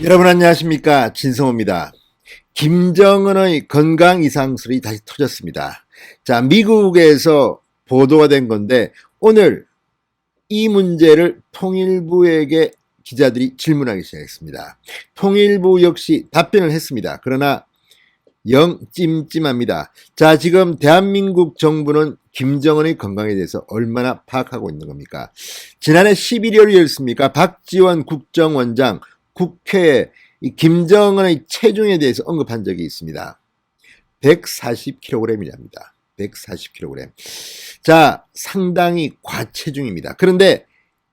여러분 안녕하십니까, 진성호입니다. 김정은의 건강 이상설이 다시 터졌습니다. 자, 미국에서 보도가 된 건데 오늘 이 문제를 통일부에게 기자들이 질문하기 시작했습니다. 통일부 역시 답변을 했습니다. 그러나 영 찜찜합니다. 자, 지금 대한민국 정부는 김정은의 건강에 대해서 얼마나 파악하고 있는 겁니까? 지난해 11월이었습니까? 박지원 국정원장 국회에 이 김정은의 체중에 대해서 언급한 적이 있습니다. 140kg이랍니다. 140kg. 자, 상당히 과체중입니다. 그런데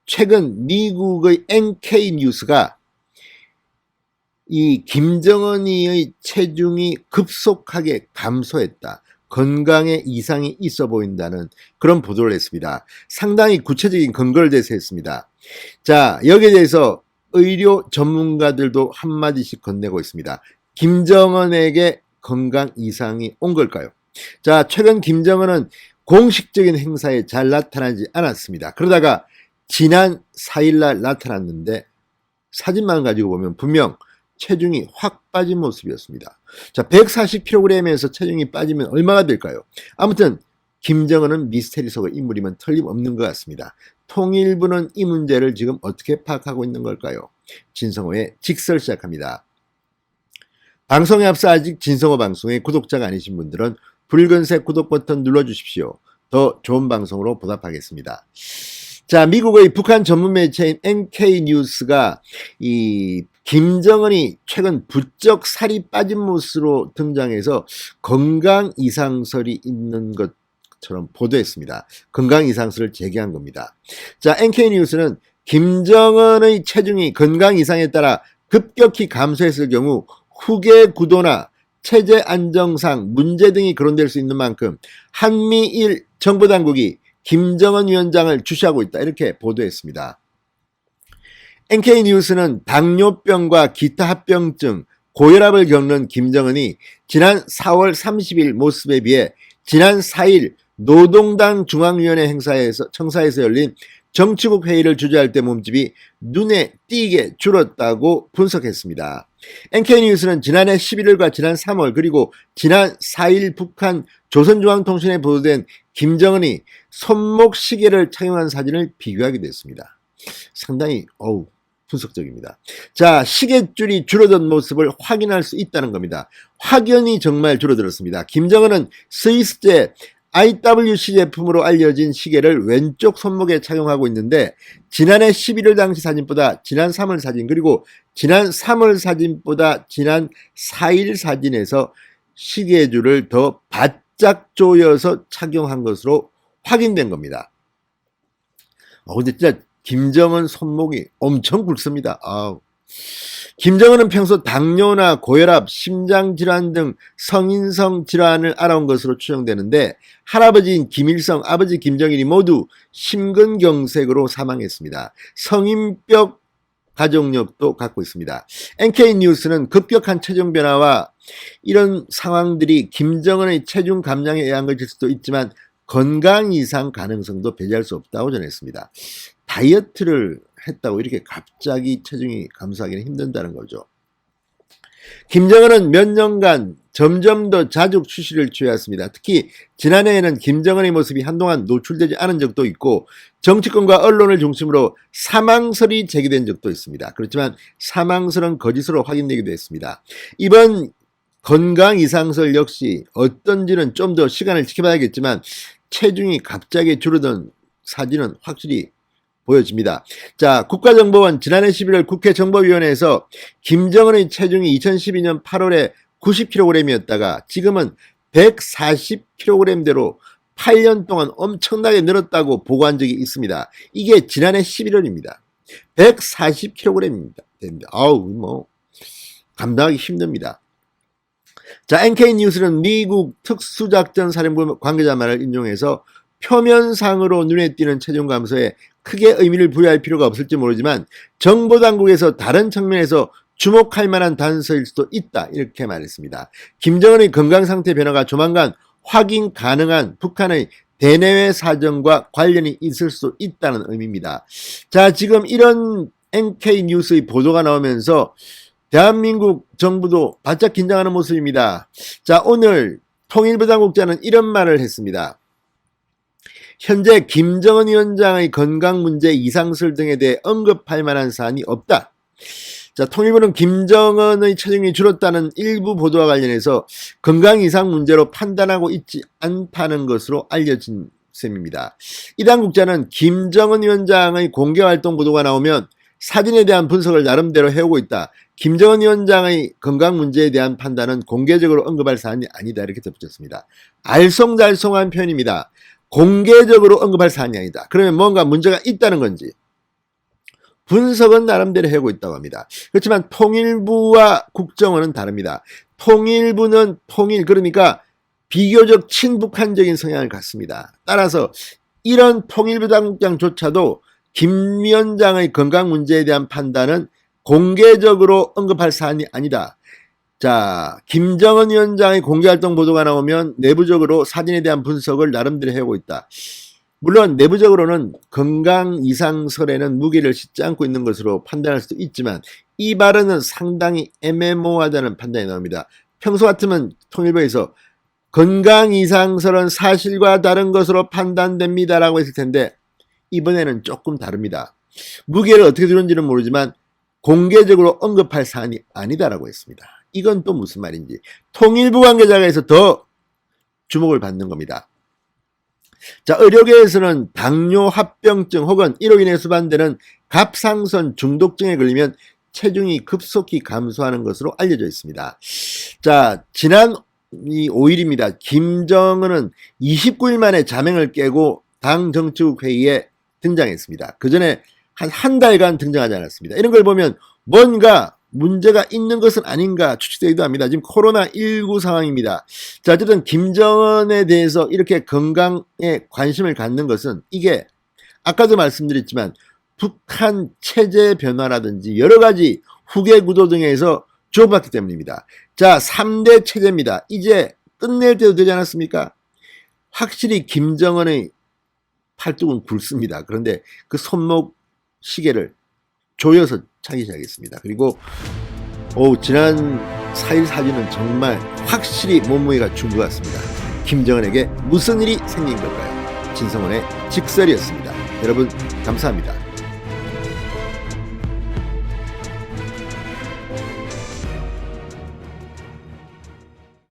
최근 미국의 NK 뉴스가 이 김정은이의 체중이 급속하게 감소했다, 건강에 이상이 있어 보인다는 그런 보도를 했습니다. 상당히 구체적인 근거를 대서 했습니다. 자, 여기에 대해서 의료 전문가들도 한마디씩 건네고 있습니다. 김정은에게 건강 이상이 온 걸까요? 자, 최근 김정은은 공식적인 행사에 잘 나타나지 않았습니다. 그러다가 지난 4일날 나타났는데 사진만 가지고 보면 분명 체중이 확 빠진 모습이었습니다. 자, 140kg에서 체중이 빠지면 얼마가 될까요? 아무튼 김정은은 미스테리 속의 인물이면 틀림없는 것 같습니다. 통일부는 이 문제를 지금 어떻게 파악하고 있는 걸까요? 진성호의 직설 시작합니다. 방송에 앞서 아직 진성호 방송의 구독자가 아니신 분들은 붉은색 구독 버튼 눌러주십시오. 더 좋은 방송으로 보답하겠습니다. 자, 미국의 북한 전문 매체인 NK뉴스가 이 김정은이 최근 부쩍 살이 빠진 모습으로 등장해서 건강 이상설이 있는 것처럼 보도했습니다. 건강 이상설을 제기한 겁니다. 자, NK뉴스는 김정은의 체중이 건강 이상에 따라 급격히 감소했을 경우 후계 구도나 체제 안정상 문제 등이 거론될 수 있는 만큼 한미일 정보당국이 김정은 위원장을 주시하고 있다, 이렇게 보도했습니다. NK뉴스는 당뇨병과 기타 합병증, 고혈압을 겪는 김정은이 지난 4월 30일 모습에 비해 지난 4일 노동당 중앙위원회 청사에서 열린 정치국 회의를 주재할 때 몸집이 눈에 띄게 줄었다고 분석했습니다. NK뉴스는 지난해 11월과 지난 3월 그리고 지난 4일 북한 조선중앙통신에 보도된 김정은이 손목 시계를 착용한 사진을 비교하기도 했습니다. 상당히 분석적입니다. 자, 시계줄이 줄어든 모습을 확인할 수 있다는 겁니다. 확연히 정말 줄어들었습니다. 김정은은 스위스제 IWC 제품으로 알려진 시계를 왼쪽 손목에 착용하고 있는데 지난해 11월 당시 사진보다 지난 3월 사진 그리고 지난 3월 사진보다 지난 4일 사진에서 시계줄을 더 바짝 조여서 착용한 것으로 확인된 겁니다. 근데 진짜 김정은 손목이 엄청 굵습니다. 김정은은 평소 당뇨나 고혈압, 심장질환 등 성인성 질환을 알아온 것으로 추정되는데 할아버지인 김일성, 아버지 김정일이 모두 심근경색으로 사망했습니다. 성인병 가족력도 갖고 있습니다. NK뉴스는 급격한 체중 변화와 이런 상황들이 김정은의 체중 감량에 의한 것일 수도 있지만 건강 이상 가능성도 배제할 수 없다고 전했습니다. 다이어트를 했다고 이렇게 갑자기 체중이 감소하기는 힘든다는 거죠. 김정은은 몇 년간 점점 더 자주 휴식을 취해왔습니다. 특히 지난해에는 김정은의 모습이 한동안 노출되지 않은 적도 있고 정치권과 언론을 중심으로 사망설이 제기된 적도 있습니다. 그렇지만 사망설은 거짓으로 확인되기도 했습니다. 이번 건강 이상설 역시 어떤지는 좀 더 시간을 지켜봐야겠지만 체중이 갑자기 줄어든 사진은 확실히 보여집니다. 자, 국가정보원 지난해 11월 국회 정보위원회에서 김정은의 체중이 2012년 8월에 90kg이었다가 지금은 140kg대로 8년 동안 엄청나게 늘었다고 보고한 적이 있습니다. 이게 지난해 11월입니다. 140kg입니다. 감당하기 힘듭니다. 자, NK뉴스는 미국 특수작전사령부 관계자 말을 인용해서 표면상으로 눈에 띄는 체중 감소에 크게 의미를 부여할 필요가 없을지 모르지만 정보당국에서 다른 측면에서 주목할 만한 단서일 수도 있다, 이렇게 말했습니다. 김정은의 건강상태 변화가 조만간 확인 가능한 북한의 대내외 사정과 관련이 있을 수 있다는 의미입니다. 자, 지금 이런 NK뉴스의 보도가 나오면서 대한민국 정부도 바짝 긴장하는 모습입니다. 자, 오늘 통일부 당국자는 이런 말을 했습니다. 현재 김정은 위원장의 건강 문제, 이상설 등에 대해 언급할 만한 사안이 없다. 자, 통일부는 김정은의 체중이 줄었다는 일부 보도와 관련해서 건강 이상 문제로 판단하고 있지 않다는 것으로 알려진 셈입니다. 이 당국자는 김정은 위원장의 공개활동 보도가 나오면 사진에 대한 분석을 나름대로 해오고 있다. 김정은 위원장의 건강 문제에 대한 판단은 공개적으로 언급할 사안이 아니다. 이렇게 덧붙였습니다. 알쏭달쏭한 표현입니다. 공개적으로 언급할 사안이 아니다. 그러면 뭔가 문제가 있다는 건지 분석은 나름대로 해오고 있다고 합니다. 그렇지만 통일부와 국정원은 다릅니다. 통일부는 그러니까 비교적 친북한적인 성향을 갖습니다. 따라서 이런 통일부 당국장조차도 김 위원장의 건강 문제에 대한 판단은 공개적으로 언급할 사안이 아니다. 자, 김정은 위원장의 공개활동 보도가 나오면 내부적으로 사진에 대한 분석을 나름대로 해오고 있다. 물론 내부적으로는 건강 이상설에는 무게를 싣지 않고 있는 것으로 판단할 수도 있지만 이 발언은 상당히 애매모호하다는 판단이 나옵니다. 평소 같으면 통일부에서 건강 이상설은 사실과 다른 것으로 판단됩니다라고 했을 텐데 이번에는 조금 다릅니다. 무게를 어떻게 두는지는 모르지만 공개적으로 언급할 사안이 아니다라고 했습니다. 이건 또 무슨 말인지 통일부 관계자가 해서 더 주목을 받는 겁니다. 자, 의료계에서는 당뇨 합병증 혹은 이로 인해 수반되는 갑상선 중독증에 걸리면 체중이 급속히 감소하는 것으로 알려져 있습니다. 자, 지난 5일입니다. 김정은은 29일 만에 자맹을 깨고 당 정치국 회의에 등장했습니다. 그 전에 한 달간 등장하지 않았습니다. 이런 걸 보면 뭔가 문제가 있는 것은 아닌가 추측되기도 합니다. 지금 코로나19 상황입니다. 자, 어쨌든 김정은에 대해서 이렇게 건강에 관심을 갖는 것은 이게 아까도 말씀드렸지만 북한 체제 변화라든지 여러 가지 후계 구도 등에서 주목받기 때문입니다. 자, 3대 체제입니다. 이제 끝낼 때도 되지 않았습니까? 확실히 김정은의 팔뚝은 굵습니다. 그런데 그 손목 시계를 조여서 차기 시작했습니다. 그리고 지난 4일 사진은 정말 확실히 몸무게가 준 것 같습니다. 김정은에게 무슨 일이 생긴 걸까요? 진성원의 직설이었습니다. 여러분 감사합니다.